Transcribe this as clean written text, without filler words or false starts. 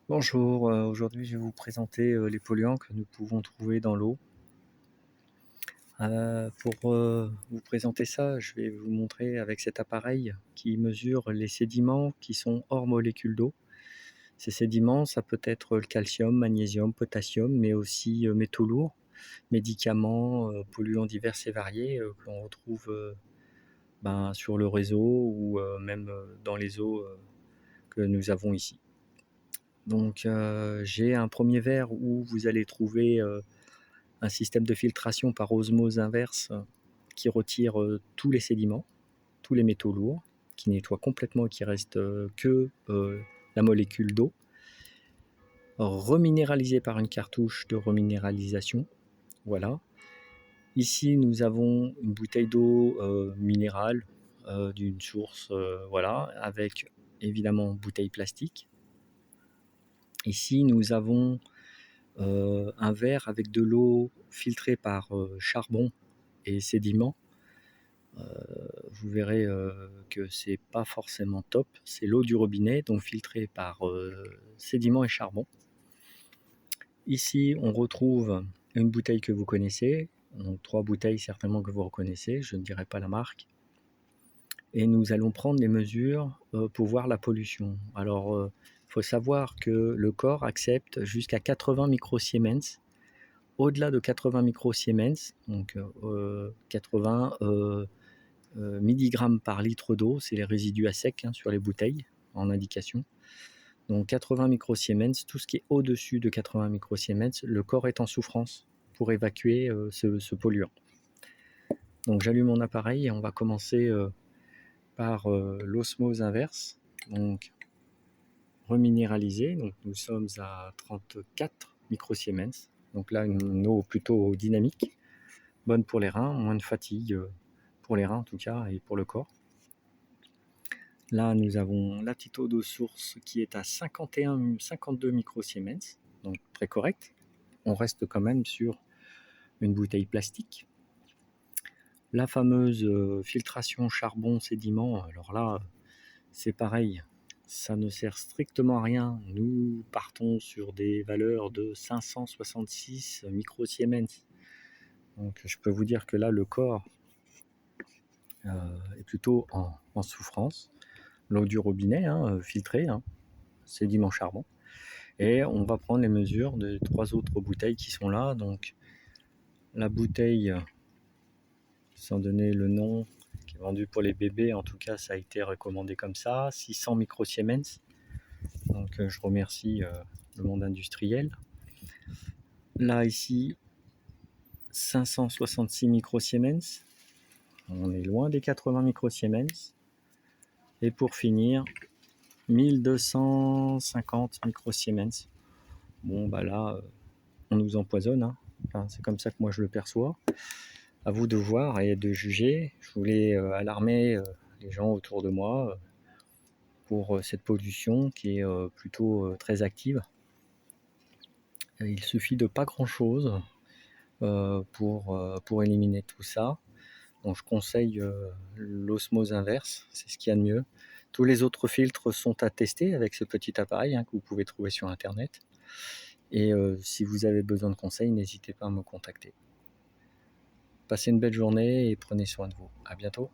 Bonjour, aujourd'hui je vais vous présenter, les polluants que nous pouvons trouver dans l'eau. Pour vous présenter ça, je vais vous montrer avec cet appareil qui mesure les sédiments qui sont hors molécules d'eau. Ces sédiments, ça peut être le calcium, magnésium, potassium, mais aussi, métaux lourds, médicaments, polluants divers et variés, que l'on retrouve, sur le réseau ou, même, dans les eaux, que nous avons ici. Donc, j'ai un premier verre où vous allez trouver, un système de filtration par osmose inverse qui retire tous les sédiments, tous les métaux lourds, qui nettoie complètement et qui reste que la molécule d'eau, reminéralisé par une cartouche de reminéralisation. Voilà. Ici, nous avons une bouteille d'eau minérale d'une source, voilà, avec évidemment bouteille plastique. Ici, nous avons un verre avec de l'eau filtrée par charbon et sédiments. Vous verrez que c'est pas forcément top. C'est l'eau du robinet, donc filtrée par sédiments et charbon. Ici, on retrouve une bouteille que vous connaissez, donc 3 bouteilles certainement que vous reconnaissez, je ne dirai pas la marque. Et nous allons prendre les mesures pour voir la pollution. Alors, il faut savoir que le corps accepte jusqu'à 80 microsiemens. Au-delà de 80 microsiemens, donc 80 milligrammes par litre d'eau, c'est les résidus à sec sur les bouteilles en indication. Donc 80 microsiemens, tout ce qui est au-dessus de 80 microsiemens, le corps est en souffrance pour évacuer ce polluant. Donc j'allume mon appareil et on va commencer par l'osmose inverse, donc reminéralisée. Donc nous sommes à 34 microsiemens. Donc là, une eau plutôt dynamique, bonne pour les reins, moins de fatigue pour les reins en tout cas et pour le corps. Là, nous avons la petite eau de source qui est à 51-52 microsiemens, donc très correct. On reste quand même sur une bouteille plastique. La fameuse filtration charbon-sédiment, alors là, c'est pareil, ça ne sert strictement à rien. Nous partons sur des valeurs de 566 microsiemens. Donc je peux vous dire que là, le corps est plutôt en souffrance. L'eau du robinet, filtrée, sédiment charbon. Et on va prendre les mesures des 3 autres bouteilles qui sont là. Donc la bouteille, sans donner le nom, qui est vendue pour les bébés, en tout cas ça a été recommandé comme ça, 600 microsiemens. Donc je remercie le monde industriel. Là ici, 566 microsiemens. On est loin des 80 microsiemens. Et pour finir, 1250 microsiemens. Bon bah là, on nous empoisonne, Enfin, c'est comme ça que moi je le perçois. À vous de voir et de juger. Je voulais alarmer les gens autour de moi pour cette pollution qui est plutôt très active. Il suffit de pas grand chose pour éliminer tout ça. Donc je conseille l'osmose inverse, c'est ce qu'il y a de mieux. Tous les autres filtres sont à tester avec ce petit appareil que vous pouvez trouver sur internet. Et si vous avez besoin de conseils, n'hésitez pas à me contacter. Passez une belle journée et prenez soin de vous. À bientôt.